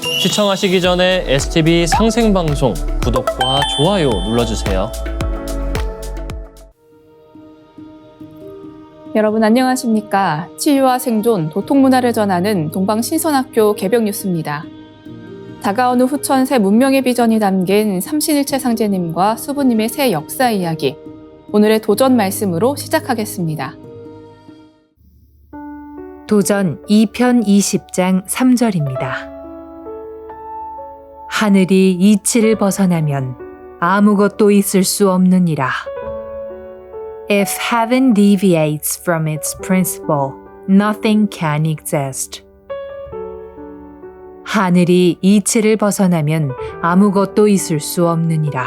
시청하시기 전에 STV 상생방송 구독과 좋아요 눌러주세요. 여러분 안녕하십니까? 치유와 생존, 도통문화를 전하는 동방신선학교 개벽 뉴스입니다. 다가오는 후천 새 문명의 비전이 담긴 삼신일체 상제님과 수부님의 새 역사 이야기, 오늘의 도전 말씀으로 시작하겠습니다. 도전 2편 20장 3절입니다. 하늘이 이치를 벗어나면 아무것도 있을 수 없느니라. If heaven deviates from its principle, nothing can exist. 하늘이 이치를 벗어나면 아무것도 있을 수 없느니라.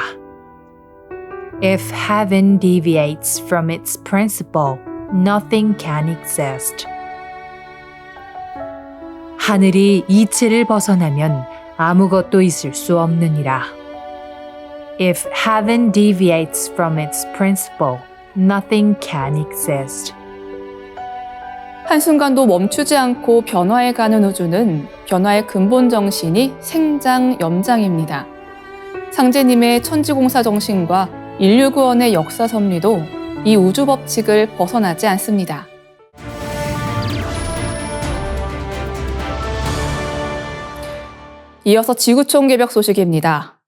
If heaven deviates from its principle, nothing can exist. 하늘이 이치를 벗어나면 아무것도 있을 수 없느니라. If heaven deviates from its principle, nothing can exist. 한순간도 멈추지 않고 변화해가는 우주는 변화의 근본 정신이 생장염장입니다. 상제님의 천지공사 정신과 인류구원의 역사 섭리도 이 우주 법칙을 벗어나지 않습니다. 이어서 지구촌 개벽 소식입니다.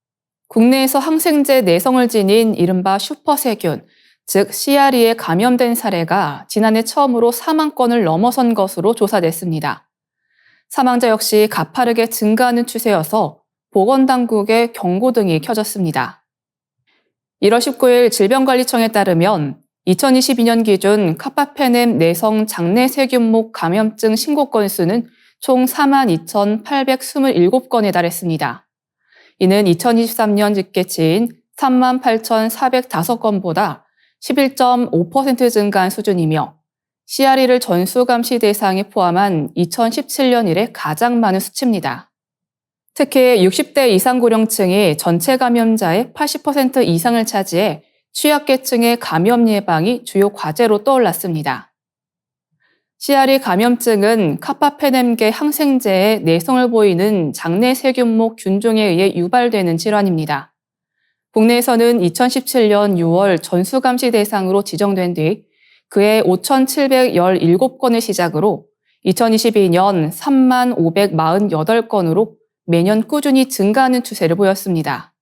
국내에서 항생제 내성을 지닌 이른바 슈퍼세균, 즉 CRE에 감염된 사례가 지난해 처음으로 4만 건을 넘어선 것으로 조사됐습니다. 사망자 역시 가파르게 증가하는 추세여서 보건당국의 경고등이 켜졌습니다. 1월 19일 질병관리청에 따르면 2022년 기준 카파페넴 내성 장내세균목 감염증 신고 건수는 총 42,827건에 달했습니다. 이는 2023년 집계치인 38,405건보다 11.5% 증가한 수준이며 CRE를 전수감시 대상에 포함한 2017년 이래 가장 많은 수치입니다. 특히 60대 이상 고령층이 전체 감염자의 80% 이상을 차지해 취약계층의 감염 예방이 주요 과제로 떠올랐습니다. CRE 감염증은 카파페넴계 항생제의 내성을 보이는 장내세균목 균종에 의해 유발되는 질환입니다. 국내에서는 2017년 6월 전수감시 대상으로 지정된 뒤 그해 5,717건을 시작으로 2022년 35,548건으로 매년 꾸준히 증가하는 추세를 보였습니다.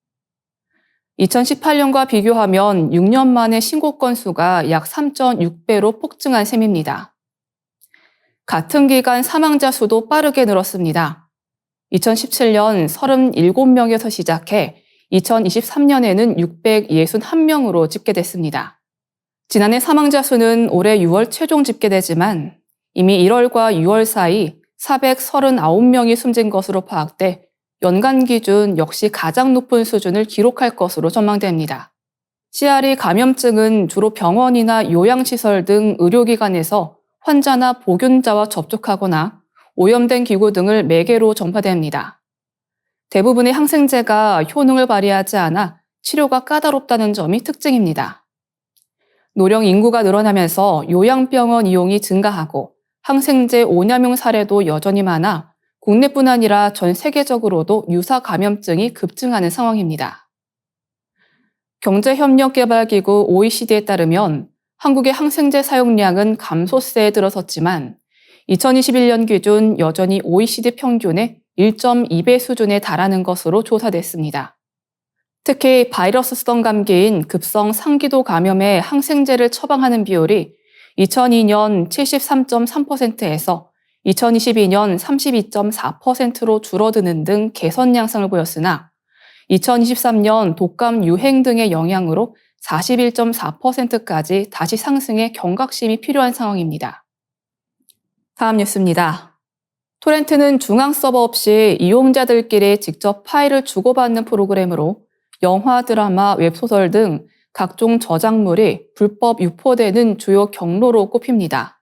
2018년과 비교하면 6년 만에 신고 건수가 약 3.6배로 폭증한 셈입니다. 같은 기간 사망자 수도 빠르게 늘었습니다. 2017년 37명에서 시작해 2023년에는 661명으로 집계됐습니다. 지난해 사망자 수는 올해 6월 최종 집계되지만 이미 1월과 6월 사이 439명이 숨진 것으로 파악돼 연간 기준 역시 가장 높은 수준을 기록할 것으로 전망됩니다. CRE 감염증은 주로 병원이나 요양시설 등 의료기관에서 환자나 보균자와 접촉하거나 오염된 기구 등을 매개로 전파됩니다. 대부분의 항생제가 효능을 발휘하지 않아 치료가 까다롭다는 점이 특징입니다. 노령 인구가 늘어나면서 요양병원 이용이 증가하고 항생제 오남용 사례도 여전히 많아 국내뿐 아니라 전 세계적으로도 유사 감염증이 급증하는 상황입니다. 경제협력개발기구 OECD에 따르면 한국의 항생제 사용량은 감소세에 들어섰지만 2021년 기준 여전히 OECD 평균의 1.2배 수준에 달하는 것으로 조사됐습니다. 특히 바이러스성 감기인 급성 상기도 감염에 항생제를 처방하는 비율이 2002년 73.3%에서 2022년 32.4%로 줄어드는 등 개선 양상을 보였으나 2023년 독감 유행 등의 영향으로 41.4%까지 다시 상승해 경각심이 필요한 상황입니다. 다음 뉴스입니다. 토렌트는 중앙 서버 없이 이용자들끼리 직접 파일을 주고받는 프로그램으로 영화, 드라마, 웹소설 등 각종 저작물이 불법 유포되는 주요 경로로 꼽힙니다.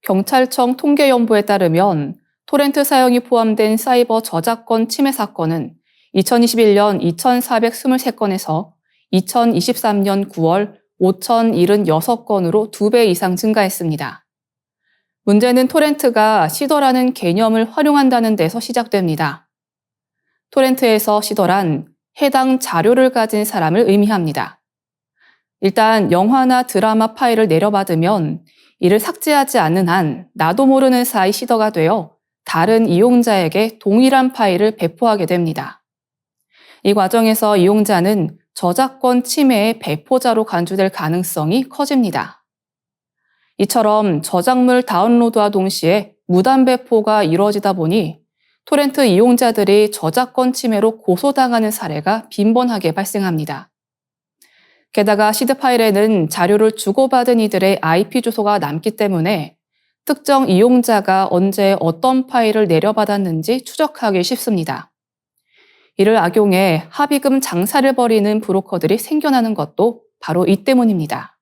경찰청 통계연부에 따르면 토렌트 사용이 포함된 사이버 저작권 침해 사건은 2021년 2,423건에서 2023년 9월 5,076건으로 2배 이상 증가했습니다. 문제는 토렌트가 시더라는 개념을 활용한다는 데서 시작됩니다. 토렌트에서 시더란 해당 자료를 가진 사람을 의미합니다. 일단 영화나 드라마 파일을 내려받으면 이를 삭제하지 않는 한 나도 모르는 사이 시더가 되어 다른 이용자에게 동일한 파일을 배포하게 됩니다. 이 과정에서 이용자는 저작권 침해의 배포자로 간주될 가능성이 커집니다. 이처럼 저작물 다운로드와 동시에 무단 배포가 이루어지다 보니 토렌트 이용자들이 저작권 침해로 고소당하는 사례가 빈번하게 발생합니다. 게다가 시드 파일에는 자료를 주고받은 이들의 IP 주소가 남기 때문에 특정 이용자가 언제 어떤 파일을 내려받았는지 추적하기 쉽습니다. 이를 악용해 합의금 장사를 벌이는 브로커들이 생겨나는 것도 바로 이 때문입니다.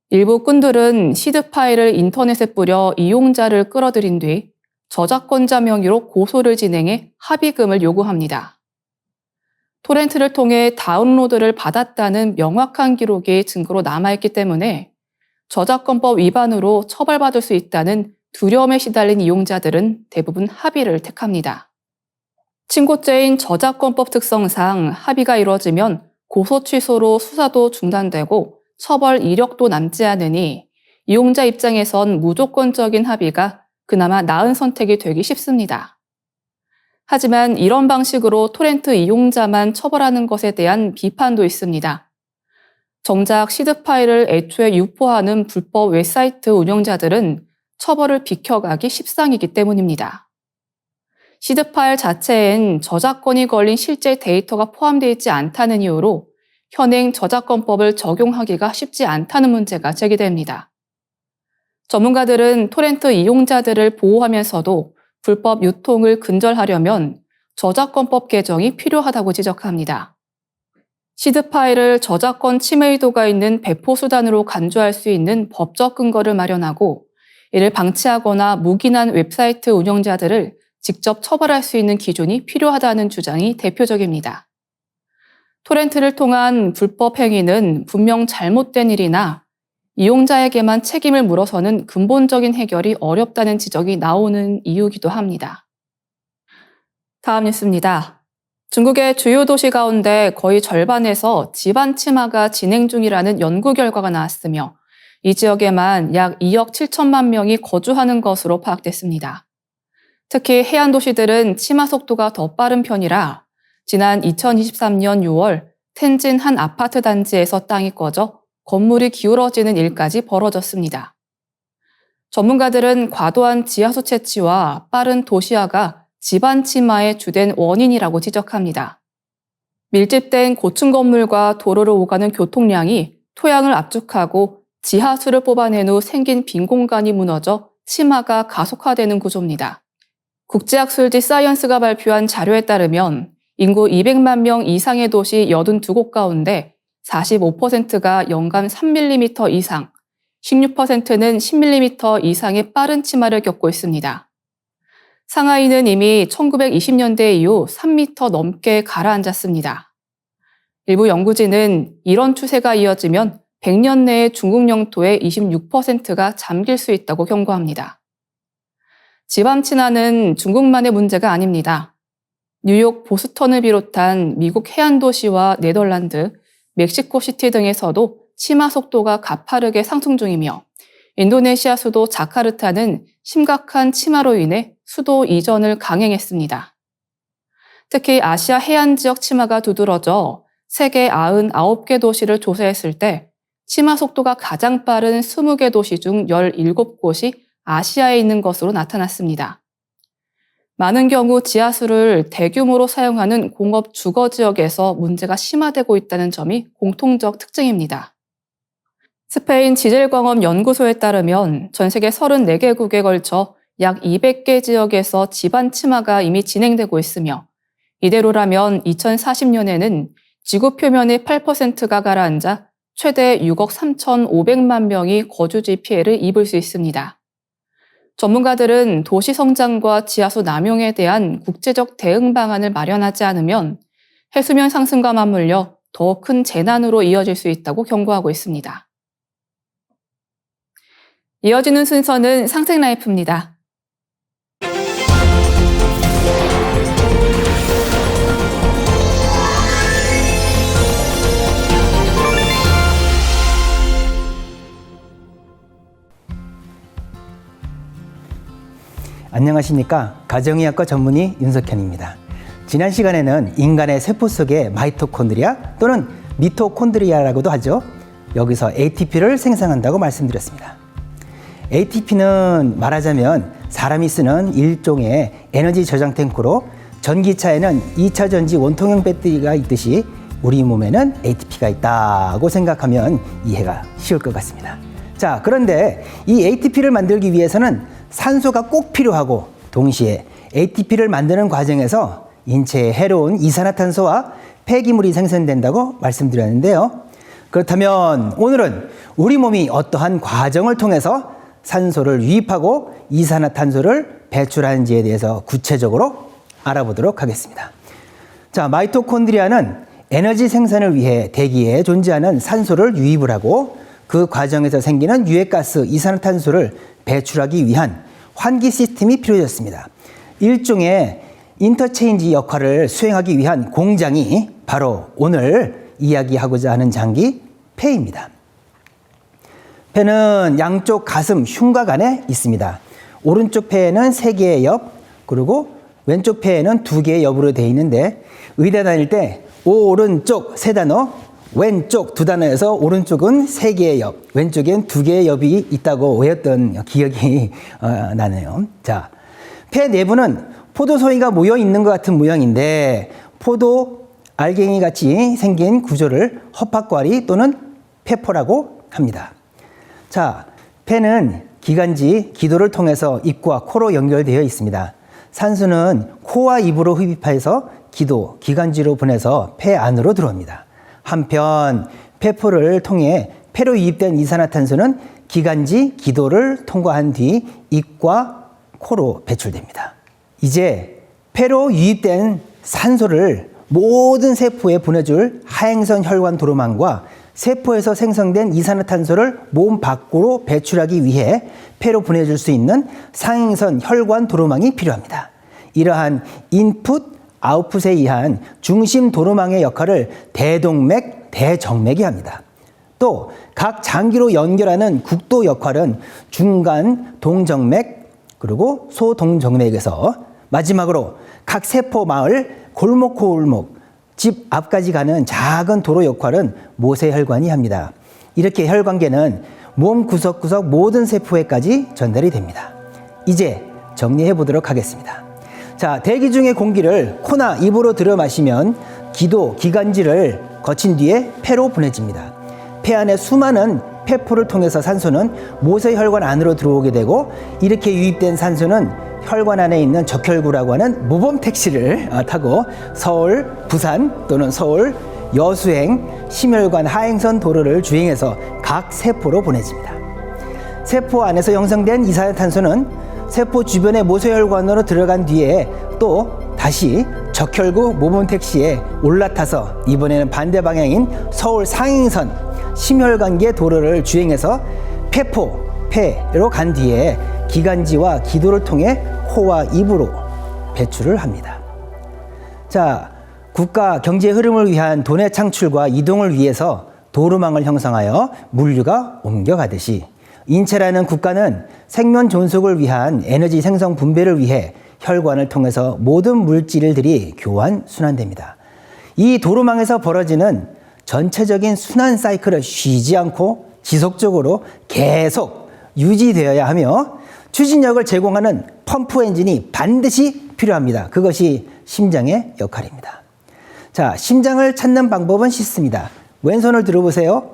일부 꾼들은 시드 파일을 인터넷에 뿌려 이용자를 끌어들인 뒤 저작권자 명의로 고소를 진행해 합의금을 요구합니다. 토렌트를 통해 다운로드를 받았다는 명확한 기록이 증거로 남아있기 때문에 저작권법 위반으로 처벌받을 수 있다는 두려움에 시달린 이용자들은 대부분 합의를 택합니다. 친고죄인 저작권법 특성상 합의가 이루어지면 고소 취소로 수사도 중단되고 처벌 이력도 남지 않으니 이용자 입장에선 무조건적인 합의가 그나마 나은 선택이 되기 쉽습니다. 하지만 이런 방식으로 토렌트 이용자만 처벌하는 것에 대한 비판도 있습니다. 정작 시드 파일을 애초에 유포하는 불법 웹사이트 운영자들은 처벌을 비켜가기 십상이기 때문입니다. 시드 파일 자체엔 저작권이 걸린 실제 데이터가 포함되어 있지 않다는 이유로 현행 저작권법을 적용하기가 쉽지 않다는 문제가 제기됩니다. 전문가들은 토렌트 이용자들을 보호하면서도 불법 유통을 근절하려면 저작권법 개정이 필요하다고 지적합니다. 시드 파일을 저작권 침해 의도가 있는 배포 수단으로 간주할 수 있는 법적 근거를 마련하고 이를 방치하거나 묵인한 웹사이트 운영자들을 직접 처벌할 수 있는 기준이 필요하다는 주장이 대표적입니다. 토렌트를 통한 불법 행위는 분명 잘못된 일이나 이용자에게만 책임을 물어서는 근본적인 해결이 어렵다는 지적이 나오는 이유이기도 합니다. 다음 뉴스입니다. 중국의 주요 도시 가운데 거의 절반에서 집안 침하가 진행 중이라는 연구 결과가 나왔으며 이 지역에만 약 2억 7천만 명이 거주하는 것으로 파악됐습니다. 특히 해안 도시들은 침하 속도가 더 빠른 편이라 지난 2023년 6월 텐진 한 아파트 단지에서 땅이 꺼져 건물이 기울어지는 일까지 벌어졌습니다. 전문가들은 과도한 지하수 채취와 빠른 도시화가 집안 침하의 주된 원인이라고 지적합니다. 밀집된 고층 건물과 도로를 오가는 교통량이 토양을 압축하고 지하수를 뽑아낸 후 생긴 빈 공간이 무너져 침하가 가속화되는 구조입니다. 국제학술지 사이언스가 발표한 자료에 따르면 인구 200만 명 이상의 도시 82곳 가운데 45%가 연간 3mm 이상, 16%는 10mm 이상의 빠른 침하를 겪고 있습니다. 상하이는 이미 1920년대 이후 3m 넘게 가라앉았습니다. 일부 연구진은 이런 추세가 이어지면 100년 내에 중국 영토의 26%가 잠길 수 있다고 경고합니다. 집안 침하는 중국만의 문제가 아닙니다. 뉴욕 보스턴을 비롯한 미국 해안 도시와 네덜란드, 멕시코시티 등에서도 침하 속도가 가파르게 상승 중이며 인도네시아 수도 자카르타는 심각한 침하로 인해 수도 이전을 강행했습니다. 특히 아시아 해안 지역 침하가 두드러져 세계 99개 도시를 조사했을 때 침하 속도가 가장 빠른 20개 도시 중 17곳이 아시아에 있는 것으로 나타났습니다. 많은 경우 지하수를 대규모로 사용하는 공업 주거 지역에서 문제가 심화되고 있다는 점이 공통적 특징입니다. 스페인 지질광업 연구소에 따르면 전 세계 34개국에 걸쳐 약 200개 지역에서 집안 침하가 이미 진행되고 있으며 이대로라면 2040년에는 지구 표면의 8%가 가라앉아 최대 6억 3,500만 명이 거주지 피해를 입을 수 있습니다. 전문가들은 도시 성장과 지하수 남용에 대한 국제적 대응 방안을 마련하지 않으면 해수면 상승과 맞물려 더 큰 재난으로 이어질 수 있다고 경고하고 있습니다. 이어지는 순서는 상생라이프입니다. 안녕하십니까. 가정의학과 전문의 윤석현입니다. 지난 시간에는 인간의 세포 속의 마이토콘드리아 또는 미토콘드리아라고도 하죠. 여기서 ATP를 생산한다고 말씀드렸습니다. ATP는 말하자면 사람이 쓰는 일종의 에너지 저장 탱크로 전기차에는 2차 전지 원통형 배터리가 있듯이 우리 몸에는 ATP가 있다고 생각하면 이해가 쉬울 것 같습니다. 자, 그런데 이 ATP를 만들기 위해서는 산소가 꼭 필요하고 동시에 ATP를 만드는 과정에서 인체에 해로운 이산화탄소와 폐기물이 생성된다고 말씀드렸는데요. 그렇다면 오늘은 우리 몸이 어떠한 과정을 통해서 산소를 유입하고 이산화탄소를 배출하는지에 대해서 구체적으로 알아보도록 하겠습니다. 자, 마이토콘드리아는 에너지 생산을 위해 대기에 존재하는 산소를 유입을 하고 그 과정에서 생기는 유해가스 이산화탄소를 배출하기 위한 환기 시스템이 필요해졌습니다. 일종의 인터체인지 역할을 수행하기 위한 공장이 바로 오늘 이야기하고자 하는 장기 폐입니다. 폐는 양쪽 가슴 흉곽 안에 있습니다. 오른쪽 폐에는 3개의 옆, 그리고 왼쪽 폐에는 2개의 옆으로 되어 있는데 의대 다닐 때 오른쪽 3단어, 왼쪽 2단어에서 오른쪽은 3개의 옆, 왼쪽엔 2개의 옆이 있다고 외웠던 기억이 나네요. 자, 폐 내부는 포도송이가 모여 있는 것 같은 모양인데 포도 알갱이 같이 생긴 구조를 허파과리 또는 폐포라고 합니다. 자, 폐는 기관지, 기도를 통해서 입과 코로 연결되어 있습니다. 산소는 코와 입으로 흡입해서 기도, 기관지로 보내서 폐 안으로 들어옵니다. 한편 폐포를 통해 폐로 유입된 이산화탄소는 기관지, 기도를 통과한 뒤 입과 코로 배출됩니다. 이제 폐로 유입된 산소를 모든 세포에 보내줄 하행선 혈관 도로망과 세포에서 생성된 이산화탄소를 몸 밖으로 배출하기 위해 폐로 보내줄 수 있는 상행선 혈관 도로망이 필요합니다. 이러한 인풋, 아웃풋에 의한 중심 도로망의 역할을 대동맥, 대정맥이 합니다. 또 각 장기로 연결하는 국도 역할은 중간 동정맥, 그리고 소동정맥에서 마지막으로 각 세포 마을, 골목, 집 앞까지 가는 작은 도로 역할은 모세혈관이 합니다. 이렇게 혈관계는 몸 구석구석 모든 세포에까지 전달이 됩니다. 이제 정리해 보도록 하겠습니다. 자, 대기 중의 공기를 코나 입으로 들여 마시면 기도, 기관지를 거친 뒤에 폐로 보내집니다. 폐 안에 수많은 폐포를 통해서 산소는 모세혈관 안으로 들어오게 되고 이렇게 유입된 산소는 혈관 안에 있는 적혈구라고 하는 모범 택시를 타고 서울, 부산 또는 서울 여수행 심혈관 하행선 도로를 주행해서 각 세포로 보내집니다. 세포 안에서 형성된 이산화탄소는 세포 주변의 모세혈관으로 들어간 뒤에 또 다시 적혈구 모범 택시에 올라타서 이번에는 반대 방향인 서울 상행선 심혈관계 도로를 주행해서 폐로 간 뒤에 기관지와 기도를 통해 코와 입으로 배출을 합니다. 자, 국가 경제 흐름을 위한 돈의 창출과 이동을 위해서 도로망을 형성하여 물류가 옮겨가듯이 인체라는 국가는 생명 존속을 위한 에너지 생성 분배를 위해 혈관을 통해서 모든 물질들이 교환 순환됩니다. 이 도로망에서 벌어지는 전체적인 순환 사이클을 쉬지 않고 지속적으로 계속 유지되어야 하며 추진력을 제공하는 펌프 엔진이 반드시 필요합니다. 그것이 심장의 역할입니다. 자, 심장을 찾는 방법은 쉽습니다. 왼손을 들어보세요.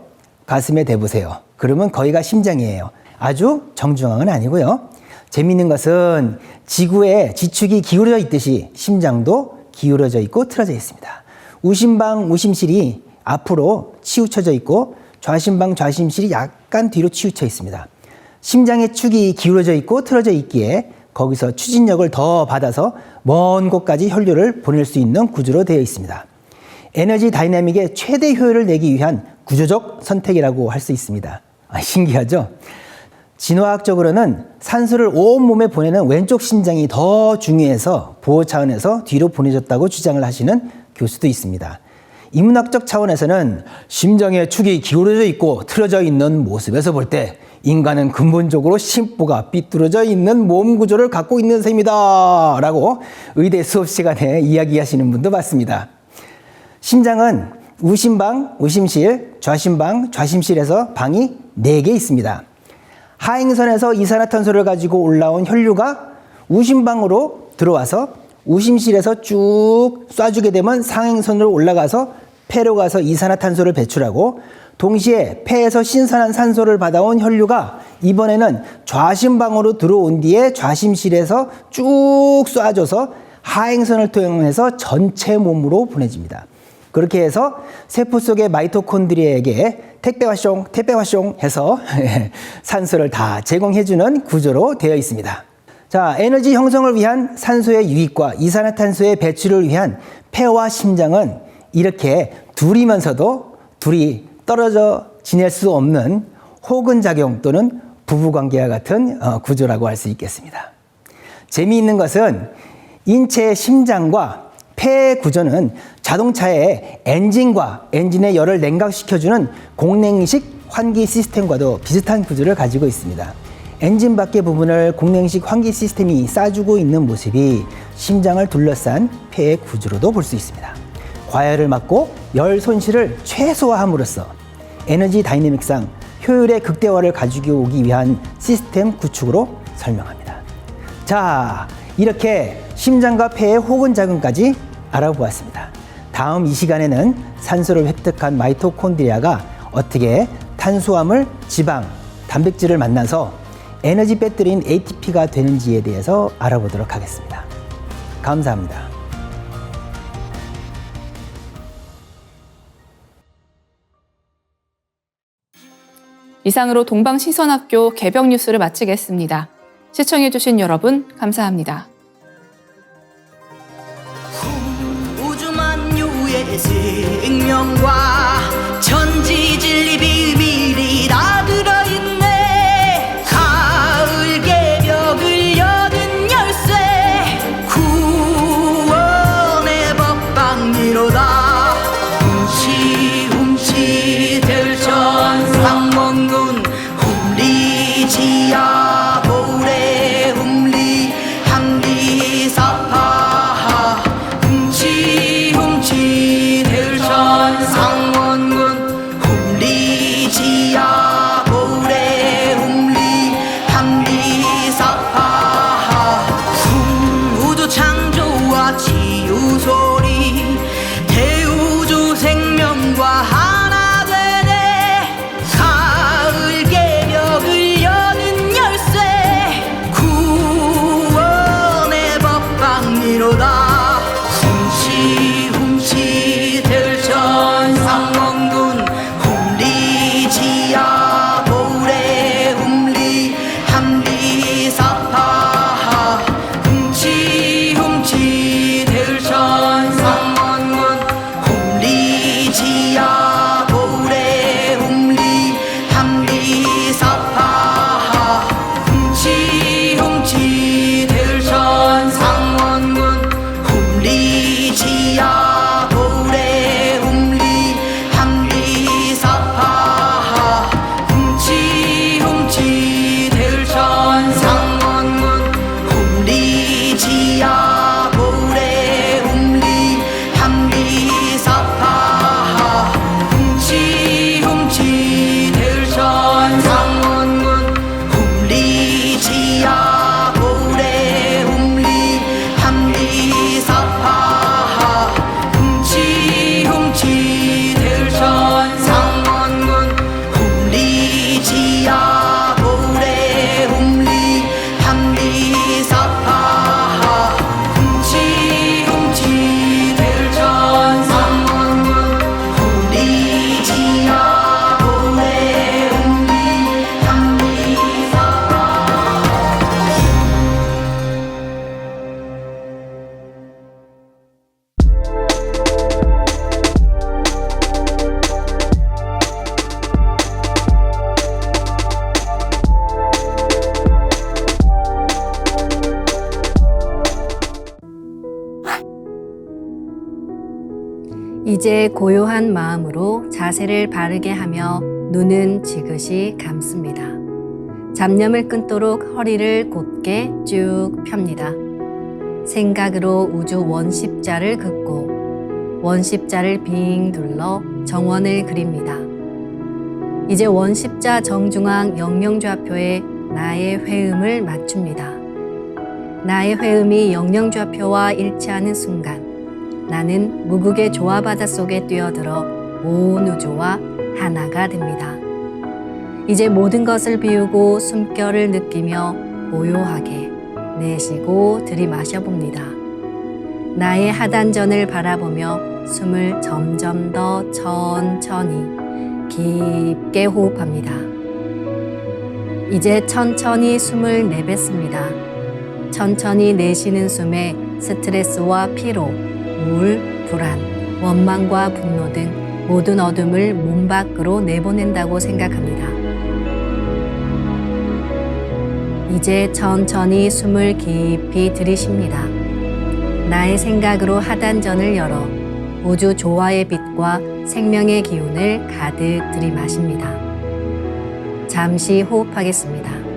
가슴에 대보세요. 그러면 거기가 심장이에요. 아주 정중앙은 아니고요. 재미있는 것은 지구의 지축이 기울어져 있듯이 심장도 기울어져 있고 틀어져 있습니다. 우심방, 우심실이 앞으로 치우쳐져 있고 좌심방, 좌심실이 약간 뒤로 치우쳐 있습니다. 심장의 축이 기울어져 있고 틀어져 있기에 거기서 추진력을 더 받아서 먼 곳까지 혈류를 보낼 수 있는 구조로 되어 있습니다. 에너지 다이내믹의 최대 효율을 내기 위한 구조적 선택이라고 할 수 있습니다. 신기하죠? 진화학적으로는 산소를 온몸에 보내는 왼쪽 심장이 더 중요해서 보호 차원에서 뒤로 보내졌다고 주장을 하시는 교수도 있습니다. 인문학적 차원에서는 심장의 축이 기울어져 있고 틀어져 있는 모습에서 볼 때 인간은 근본적으로 심부가 삐뚤어져 있는 몸 구조를 갖고 있는 셈이다 라고 의대 수업 시간에 이야기하시는 분도 봤습니다. 심장은 우심방, 우심실, 좌심방, 좌심실에서 방이 4개 있습니다. 하행선에서 이산화탄소를 가지고 올라온 혈류가 우심방으로 들어와서 우심실에서 쭉 쏴주게 되면 상행선으로 올라가서 폐로 가서 이산화탄소를 배출하고, 동시에 폐에서 신선한 산소를 받아온 혈류가 이번에는 좌심방으로 들어온 뒤에 좌심실에서 쭉 쏴줘서 하행선을 통해서 전체 몸으로 보내집니다. 그렇게 해서 세포 속의 마이토콘드리아에게 택배 왔숑 해서 산소를 다 제공해주는 구조로 되어 있습니다. 자, 에너지 형성을 위한 산소의 유입과 이산화탄소의 배출을 위한 폐와 심장은 이렇게 둘이면서도 둘이 떨어져 지낼 수 없는 호근작용 또는 부부관계와 같은 구조라고 할 수 있겠습니다. 재미있는 것은 인체의 심장과 폐 구조는 자동차의 엔진과 엔진의 열을 냉각시켜주는 공냉식 환기 시스템과도 비슷한 구조를 가지고 있습니다. 엔진 밖의 부분을 공냉식 환기 시스템이 싸주고 있는 모습이 심장을 둘러싼 폐의 구조로도 볼 수 있습니다. 과열을 막고 열 손실을 최소화함으로써 에너지 다이내믹상 효율의 극대화를 가지고 오기 위한 시스템 구축으로 설명합니다. 자, 이렇게 심장과 폐의 호근작용까지 알아보았습니다. 다음 이 시간에는 산소를 획득한 마이토콘드리아가 어떻게 탄수화물, 지방, 단백질을 만나서 에너지 배터리인 ATP가 되는지에 대해서 알아보도록 하겠습니다. 감사합니다. 이상으로 동방신선학교 개병 뉴스를 마치겠습니다. 시청해주신 여러분 감사합니다. 우주만유의 생명과 천지진리 비밀이 다 들어있네. 가을 개벽을 여는 열쇠 구원의 법방미로다. 훔치 대천 상원군 훔리지야 보래 훔리 항리사파 훔치 대천 상원군 훔리지야 보래 훔리 항리사파 우주 창조와 치유 소리 대우주 생명과 하나 되네. 가을 개벽을 여는 열쇠 구원의 법방미로다. 훔치 대천 상원군 훔리지야 보래 훔리 항리사파 훔치 대천 상원군 훔리지야 보래 훔리 항리사파 훔치 대천 상원군 훔리지야 보래 훔리 항리사파 훔치 대천 상원군 훔리지야 보래 훔리 항리사파 훔치 대천 상원군 훔리지야 보래 훔리 항리사파 훔치 대천 상원군 훔리지야 보래 훔리 항리사파 훔치 대천 상원군 훔리지야 보래 훔리 이제 고요한 마음으로 자세를 바르게 하며 눈은 지그시 감습니다. 잡념을 끊도록 허리를 곧게 쭉 펴니다. 생각으로 우주 원십자를 긋고 원십자를 빙 둘러 정원을 그립니다. 이제 원십자 정중앙 영영좌표에 나의 회음을 맞춥니다. 나의 회음이 영영좌표와 일치하는 순간 나는 무극의 조화 바다 속에 뛰어들어 온 우주와 하나가 됩니다. 이제 모든 것을 비우고 숨결을 느끼며 고요하게 내쉬고 들이마셔 봅니다. 나의 하단전을 바라보며 숨을 점점 더 천천히 깊게 호흡합니다. 이제 천천히 숨을 내뱉습니다. 천천히 내쉬는 숨에 스트레스와 피로, 우울, 불안, 원망과 분노 등 모든 어둠을 몸 밖으로 내보낸다고 생각합니다. 이제 천천히 숨을 깊이 들이쉽니다. 나의 생각으로 하단전을 열어 우주 조화의 빛과 생명의 기운을 가득 들이마십니다. 잠시 호흡하겠습니다.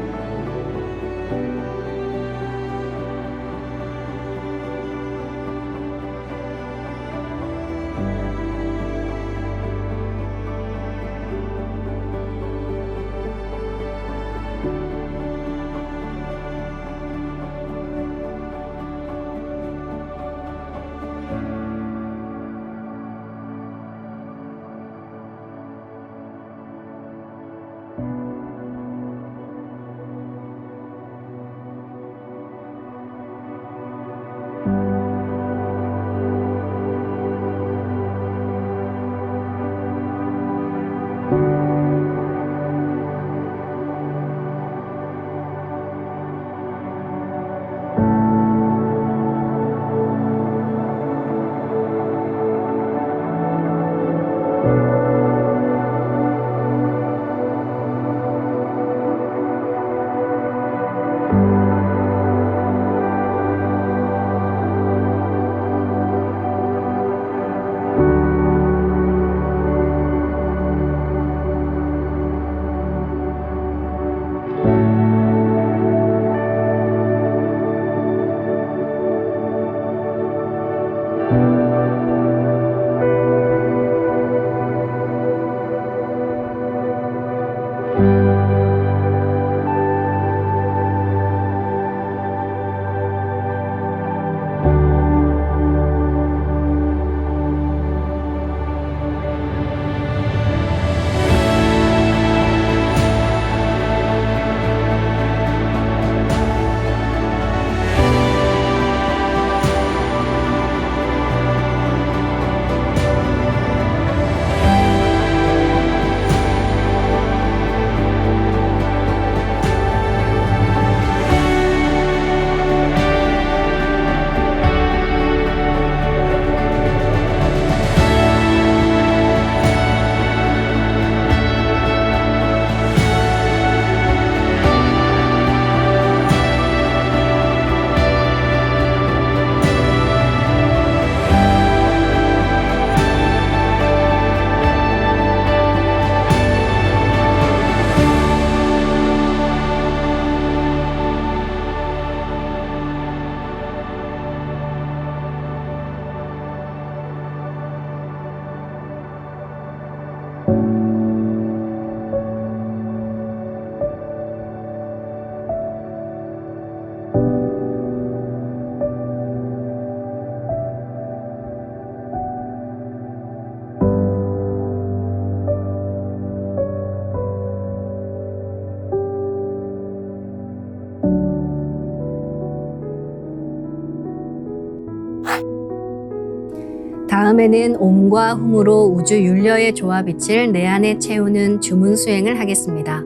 다음에는 옴과 훔으로 우주 율려의 조화빛을 내 안에 채우는 주문 수행을 하겠습니다.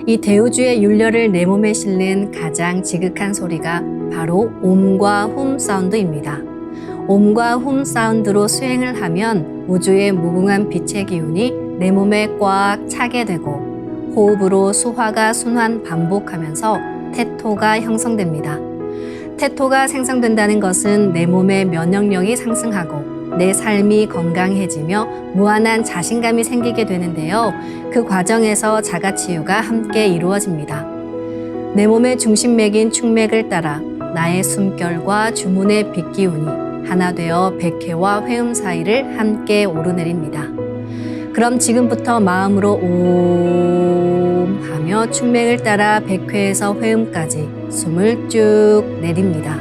이 대우주의 율려를 내 몸에 실는 가장 지극한 소리가 바로 옴과 훔 사운드입니다. 옴과 훔 사운드로 수행을 하면 우주의 무궁한 빛의 기운이 내 몸에 꽉 차게 되고 호흡으로 수화가 순환 반복하면서 태토가 형성됩니다. 태토가 생성된다는 것은 내 몸의 면역력이 상승하고 내 삶이 건강해지며 무한한 자신감이 생기게 되는데요. 그 과정에서 자가치유가 함께 이루어집니다. 내 몸의 중심맥인 축맥을 따라 나의 숨결과 주문의 빛기운이 하나 되어 백회와 회음 사이를 함께 오르내립니다. 그럼 지금부터 마음으로 옴 하며 축맥을 따라 백회에서 회음까지 숨을 쭉 내립니다.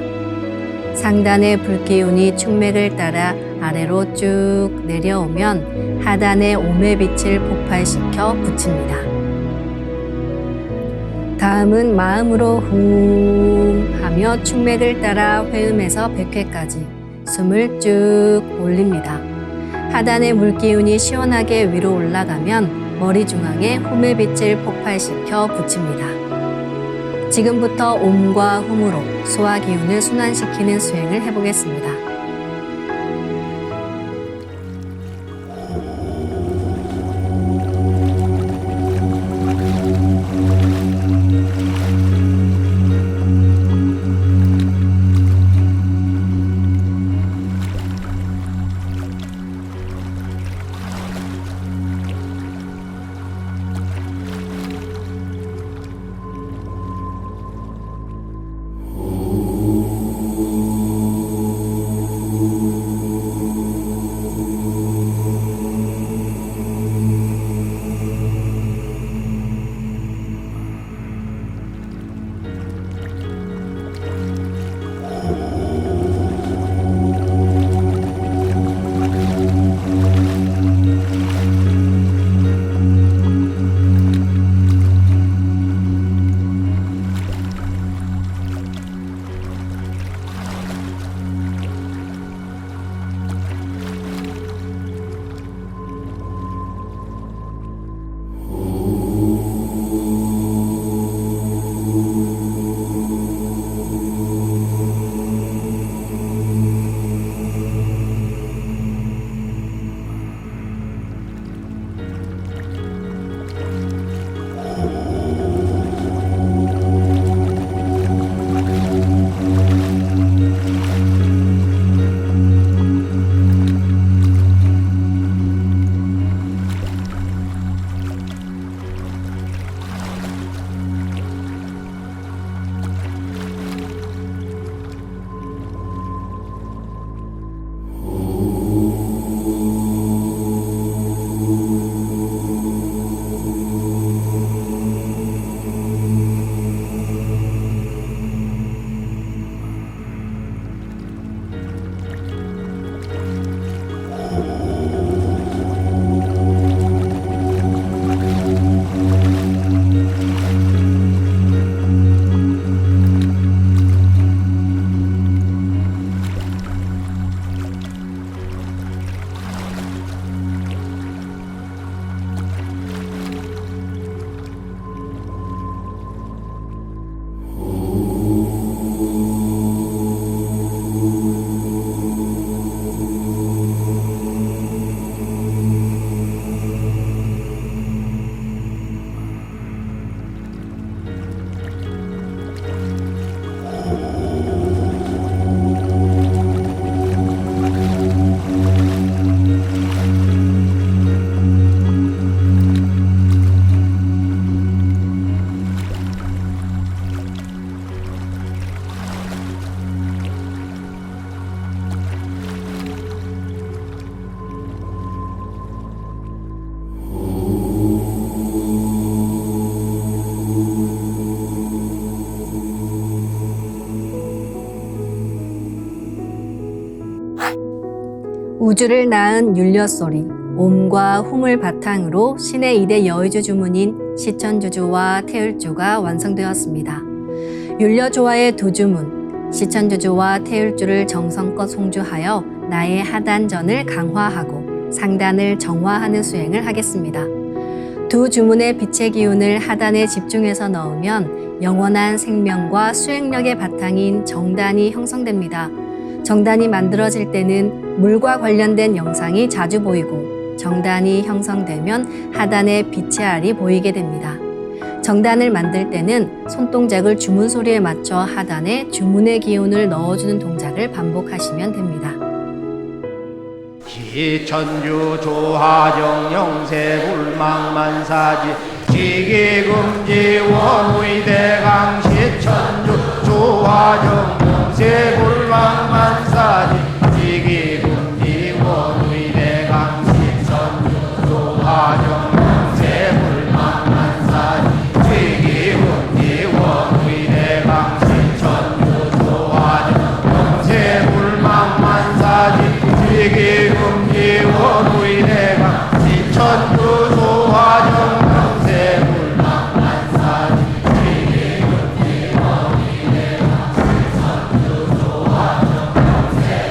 상단의 불기운이 축맥을 따라 아래로 쭉 내려오면 하단의 옴의 빛을 폭발시켜 붙입니다. 다음은 마음으로 훔 하며 축맥을 따라 회음에서 백회까지 숨을 쭉 올립니다. 하단의 물기운이 시원하게 위로 올라가면 머리 중앙에 홈의 빛을 폭발시켜 붙입니다. 지금부터 옴과 훔으로 소화 기운을 순환시키는 수행을 해보겠습니다. 우주를 낳은 율려소리, 옴과 훔을 바탕으로 신의 2대 여의주 주문인 시천주주와 태율주가 완성되었습니다. 율려조화의 두 주문, 시천주주와 태율주를 정성껏 송주하여 나의 하단전을 강화하고 상단을 정화하는 수행을 하겠습니다. 두 주문의 빛의 기운을 하단에 집중해서 넣으면 영원한 생명과 수행력의 바탕인 정단이 형성됩니다. 정단이 만들어질 때는 물과 관련된 영상이 자주 보이고 정단이 형성되면 하단에 빛의 알이 보이게 됩니다. 정단을 만들 때는 손동작을 주문 소리에 맞춰 하단에 주문의 기운을 넣어주는 동작을 반복하시면 됩니다. 시천주 조하정 영세 불망만사지 지기금지 원의대강 시천주 주화정 명세불망만사지 지기금지 원의대강 시천주 주화정 명세불망만사지 지기금지 원의대강 시천주 주화정 명세불망만사지 지기금지 원의대강 시천주 주화정 명세불망만사지 지기금지 원의대강 시천주 주화정 명세불망만사지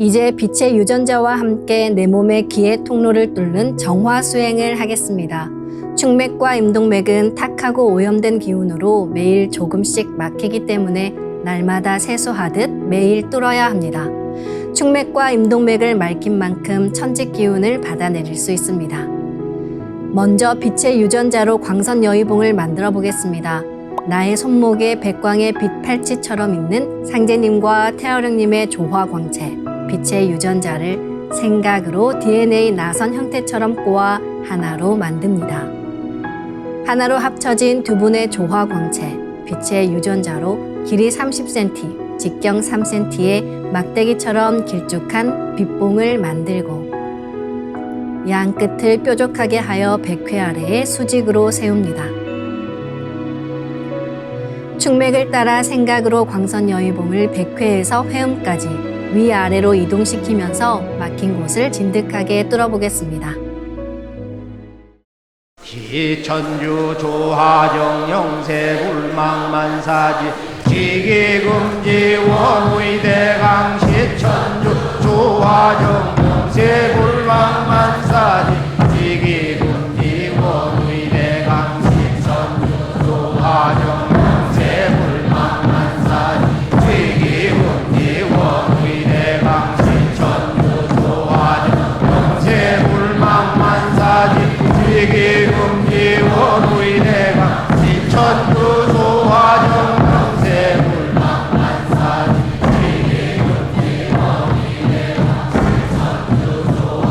이제 빛의 유전자와 함께 내 몸의 기의 통로를 뚫는 정화 수행을 하겠습니다. 축맥과 임동맥은 탁하고 오염된 기운으로 매일 조금씩 막히기 때문에 날마다 세수하듯 매일 뚫어야 합니다. 축맥과 임동맥을 맑힌 만큼 천직 기운을 받아내릴 수 있습니다. 먼저 빛의 유전자로 광선 여의봉을 만들어 보겠습니다. 나의 손목에 백광의 빛 팔찌처럼 있는 상제님과 태어령님의 조화광채, 빛의 유전자를 생각으로 DNA 나선 형태처럼 꼬아 하나로 만듭니다. 하나로 합쳐진 두 분의 조화광채, 빛의 유전자로 길이 30cm, 직경 3cm의 막대기처럼 길쭉한 빛봉을 만들고 양 끝을 뾰족하게 하여 백회 아래에 수직으로 세웁니다. 축맥을 따라 생각으로 광선 여의봉을 백회에서 회음까지 위아래로 이동시키면서 막힌 곳을 진득하게 뚫어보겠습니다. 기천주 조하정 영세불망만사지 지기금지 원의대강 시천주 조하정 영세불망만사지 지기금지 원의대강 시천주 조하정 영세불망만사지 지기금지 원의대강 시천주 조하정 영세불망만사지 지기금지 원의대강 시천주 조하정 영세불망만사지 지기금지 원의대강 시천주 조하정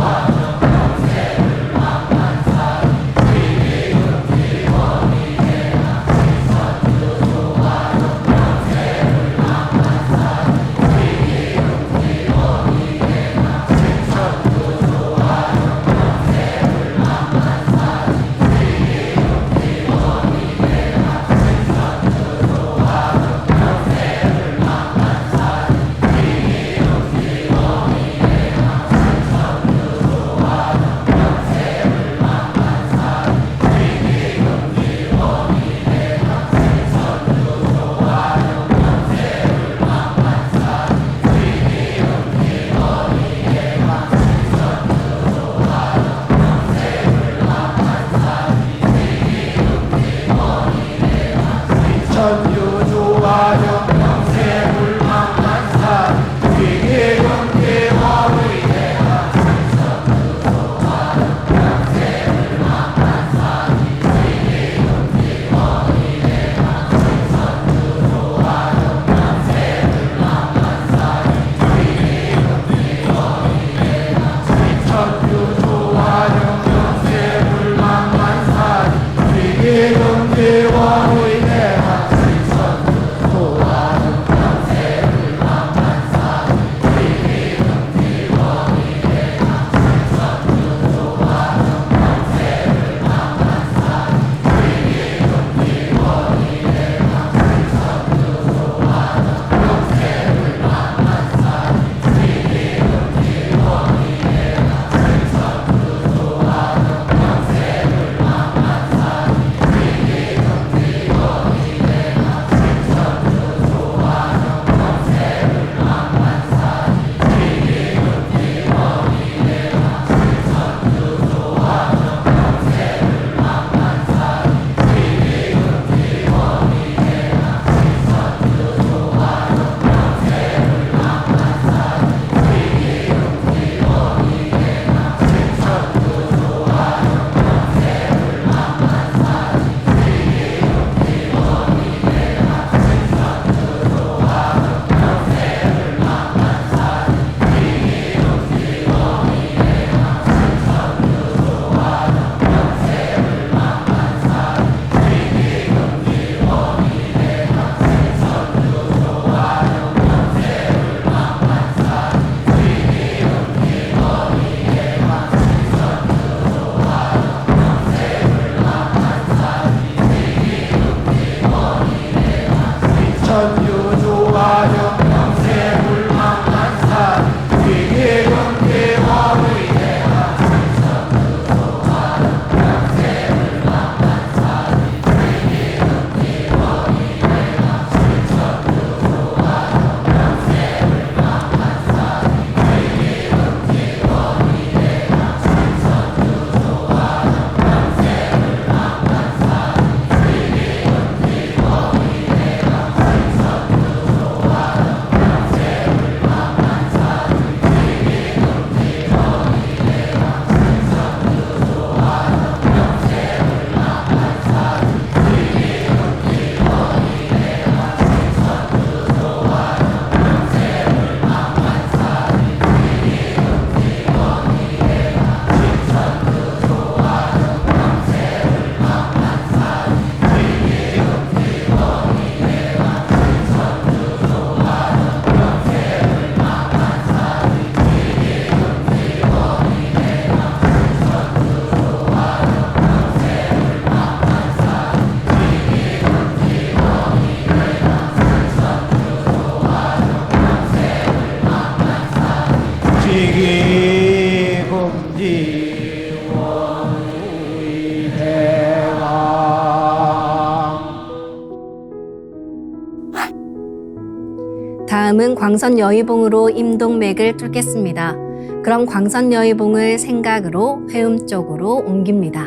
다음은 광선 여의봉으로 임동맥을 뚫겠습니다. 그럼 광선 여의봉을 생각으로 회음 쪽으로 옮깁니다.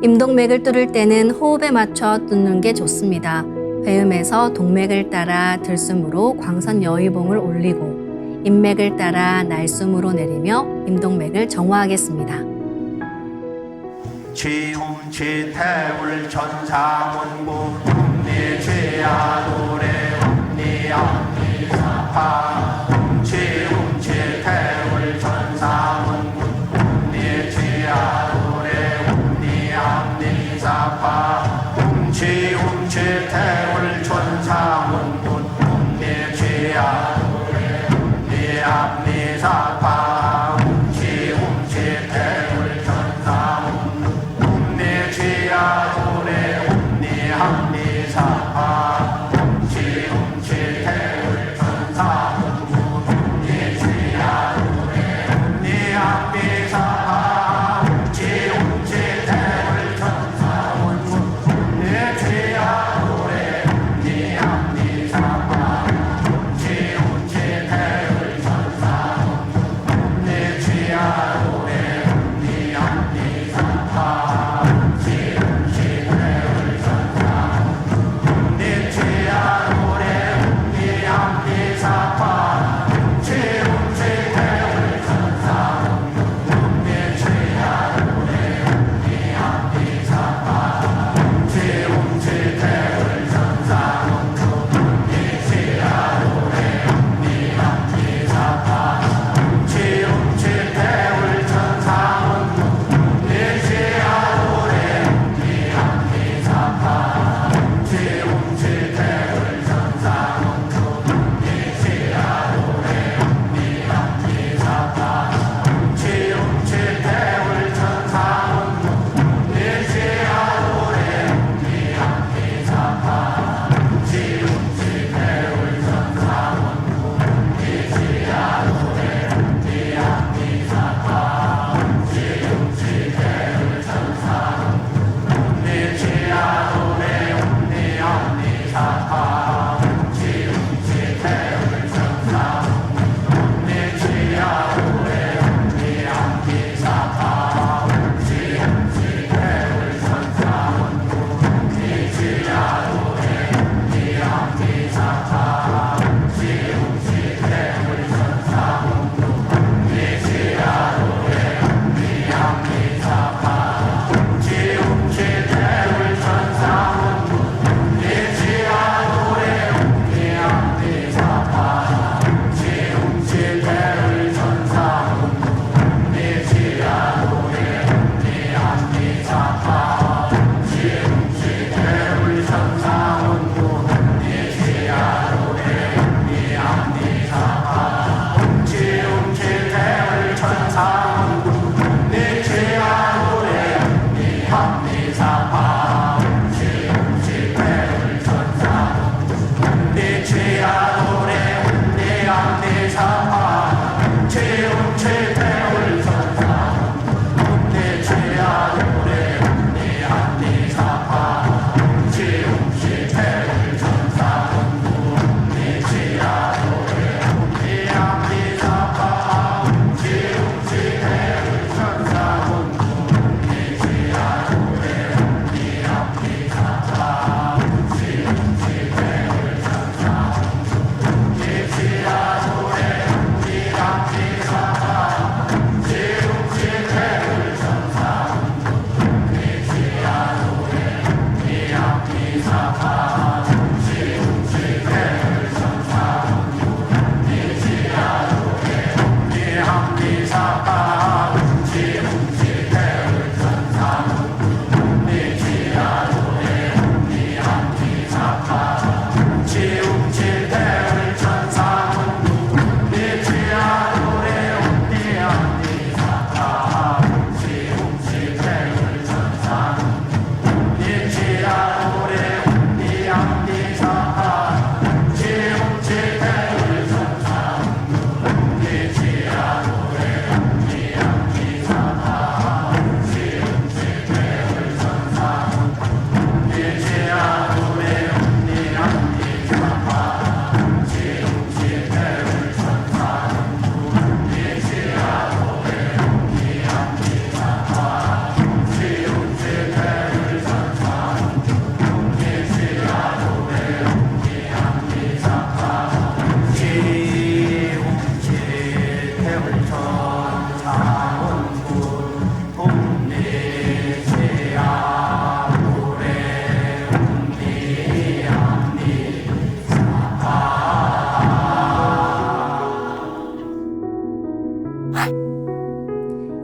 임동맥을 뚫을 때는 호흡에 맞춰 뚫는 게 좋습니다. 회음에서 동맥을 따라 들숨으로 광선 여의봉을 올리고 인맥을 따라 날숨으로 내리며 임동맥을 정화하겠습니다. 지움치 태울 천사문구 ум니지야 노래 ум니암니사파 지움치 태울 천사문구 ум니지야 노래 ум니암니사파 지움치 태울 천사문구 ум니지야 노래 ум니암니사파 지움치 태울 천사문구 ум니지야도래 ум니합니사파 지움치 태울 천사문구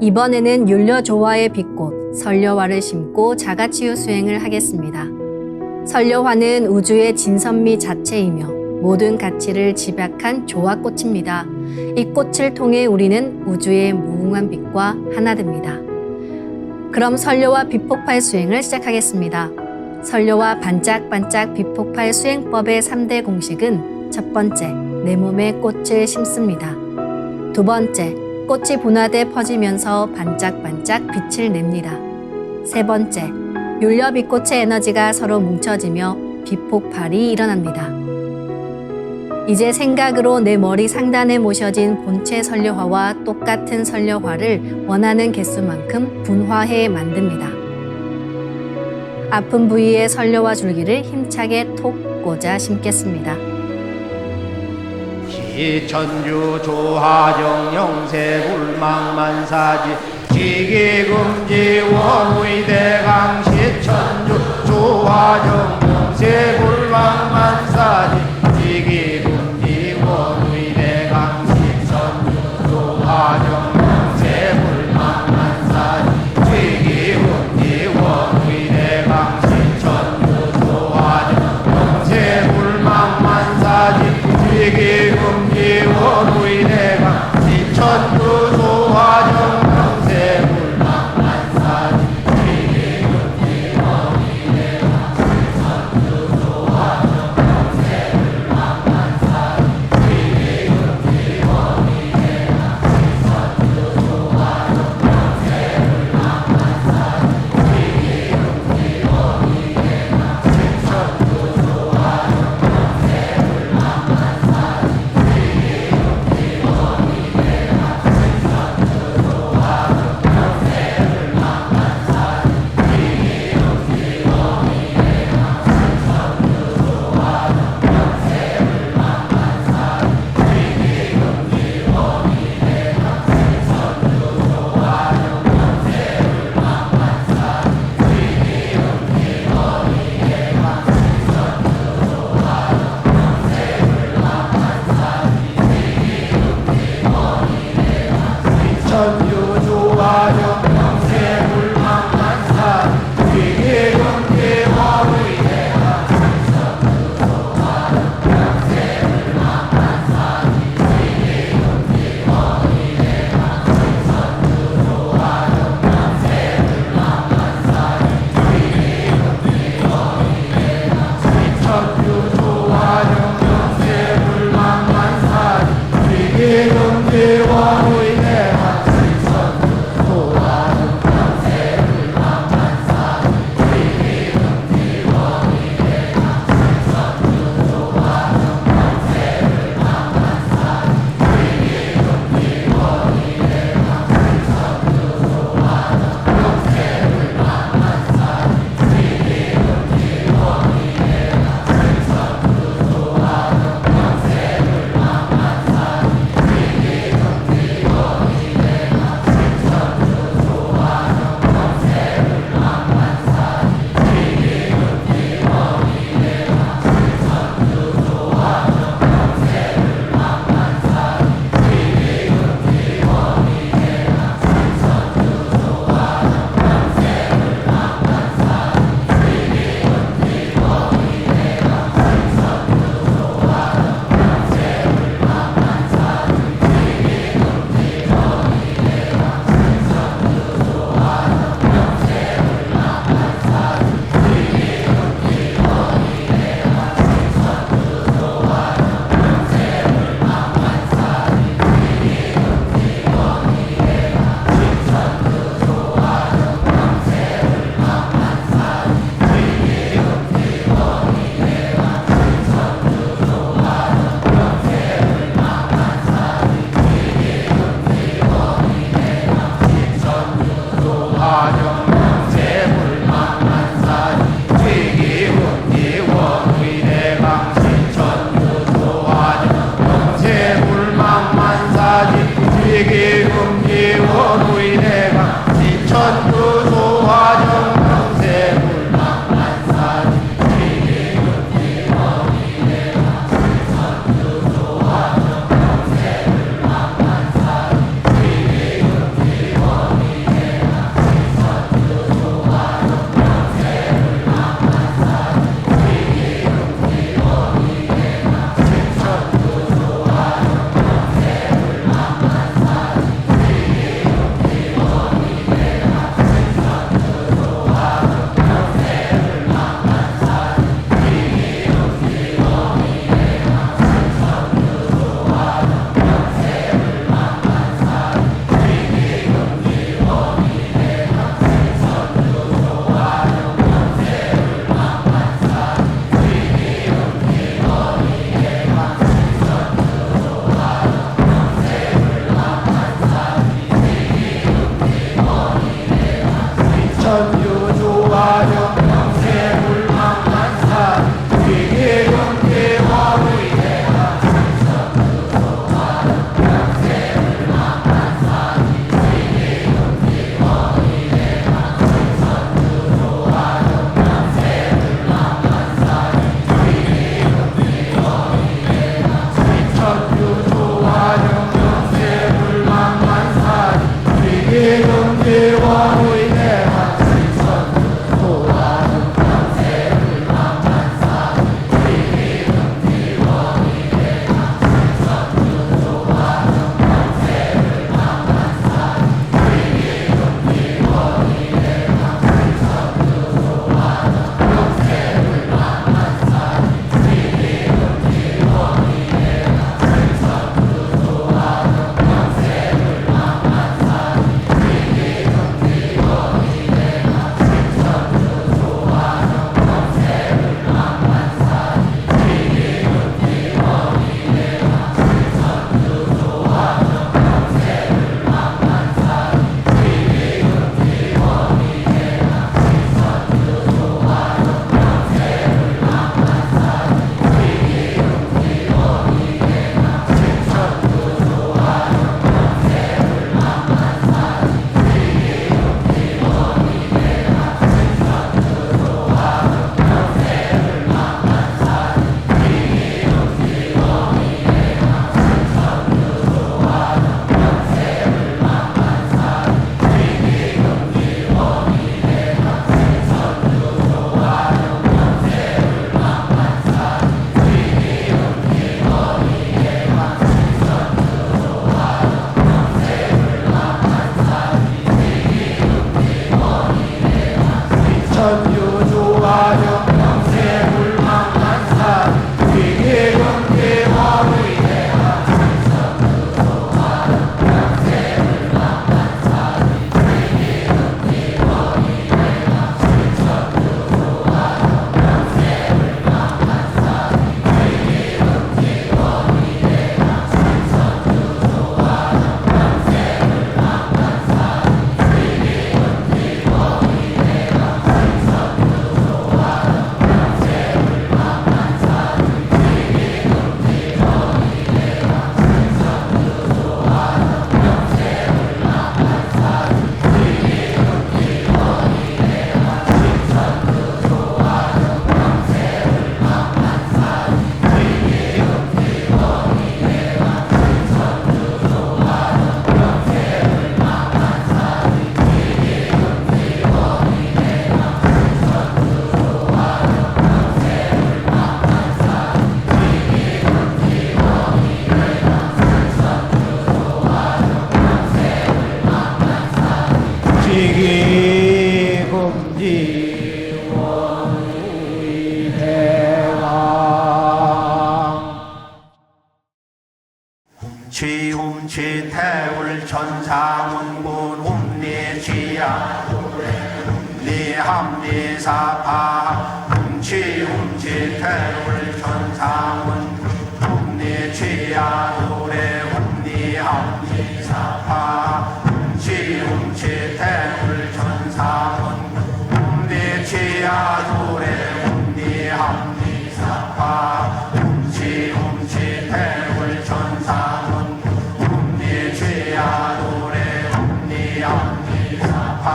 이번에는 율려조화의 빛꽃 설려화를 심고 자가치유 수행을 하겠습니다. 설려화는 우주의 진선미 자체이며 모든 가치를 집약한 조화꽃입니다. 이 꽃을 통해 우리는 우주의 무궁한 빛과 하나 됩니다. 그럼 설려화 빛폭발 수행을 시작하겠습니다. 설려화 반짝반짝 빛폭발 수행법의 3대 공식은 첫 번째, 내 몸에 꽃을 심습니다. 두 번째, 꽃이 분화돼 퍼지면서 반짝반짝 빛을 냅니다. 세 번째, 율려 빛꽃의 에너지가 서로 뭉쳐지며 빛폭발이 일어납니다. 이제 생각으로 내 머리 상단에 모셔진 본체 설려화와 똑같은 설려화를 원하는 개수만큼 분화해 만듭니다. 아픈 부위에 설려화 줄기를 힘차게 톡 꽂아 심겠습니다. 시천주 조하정 영세 불망만사지 지기금지 원의대강 시천주 조하정 영세 불망만사지 지기금지 원의대강 시천주 조하정 영세 불망만사지 지기금지 원의대강 시천주 조하정 영세 불망만사지 지기금지 원의대강 시천주 조하정 영세 불망만사지 지기금지 원의대강 시천주 조하정 영세 불망만사지 지기금지 원의대강 시천주 조하정 영세 불망만사지 지기금지 원의대강 시천주 조하정 영세 불망만사지 훔치 훔치 태울 천상운군 훔리지야 훔리합리사파 훔치 훔치 태울 천상운군 훔리지야 노래 훔리합리사파 훔치 훔치 태울 천상운군 훔리지야 노래 훔리합리사파 훔치 훔치 태울 천상운 훔리지야 노래 훔리합리사파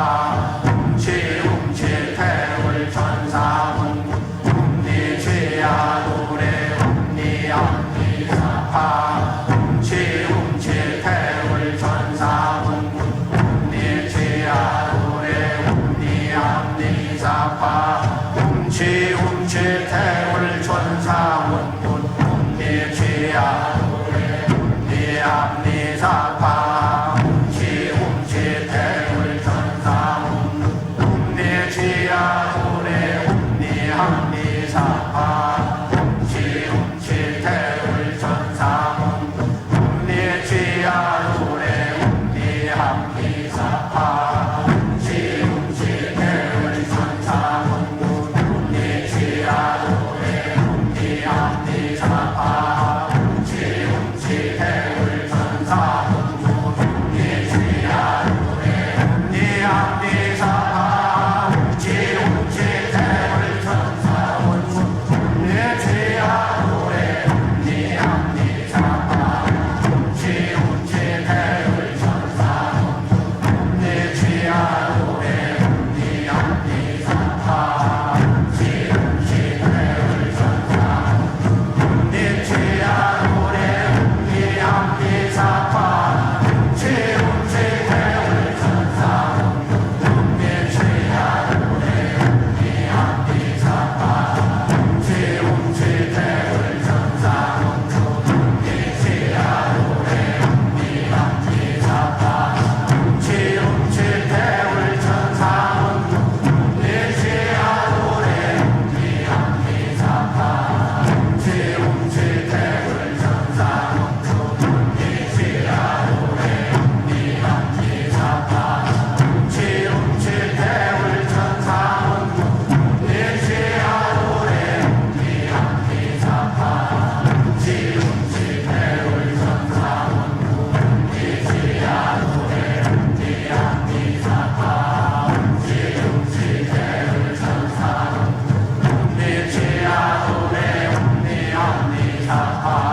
훔치 훔치 태울 천상운 훔리지야 노래 훔리합리사파 훔치 훔치 태울 천상운 훔리지야 노래 훔리합리사파 훔치 훔치 태울 천상운 훔리지야 노래 훔리합리사파 훔치 훔치 태울 천상운 훔리지야 노래 훔리합리사파 훔치 훔치 태울 천상운 훔리지야 노래 훔리합리사파 훔치 훔치 태울 천상운 훔리지야 노래 훔리합리사파 훔치 훔치 태울 천상운 훔리지야 노래 훔리합리사파 훔치 훔치 태울 천상운 훔리지야 노래 훔리합리사파 훔치 훔치 태울 천상운 훔리지야 노래 훔리합리사파 훔치 훔치 태울 천상운 훔리지야 노래 훔리합리사파 훔치 훔치 태울 천상운 훔리지야 노래 훔리합리사파 훔치 훔치 태울 천상운 훔리지야 노래 훔리합리사파 훔치 훔치 태울 천상운 훔리지야 노래 훔리합리사파 훔치 훔치 태울 천상운 훔리지야 노래 훔리합리사파 훔치 훔치 태울 천상운 훔리지야 노래 훔리합리사파 훔치 훔치 태울 천상운 훔리지야 노래 훔리합리사파 훔치 훔치 태울 천상운 훔리지야 노래 훔리합리사파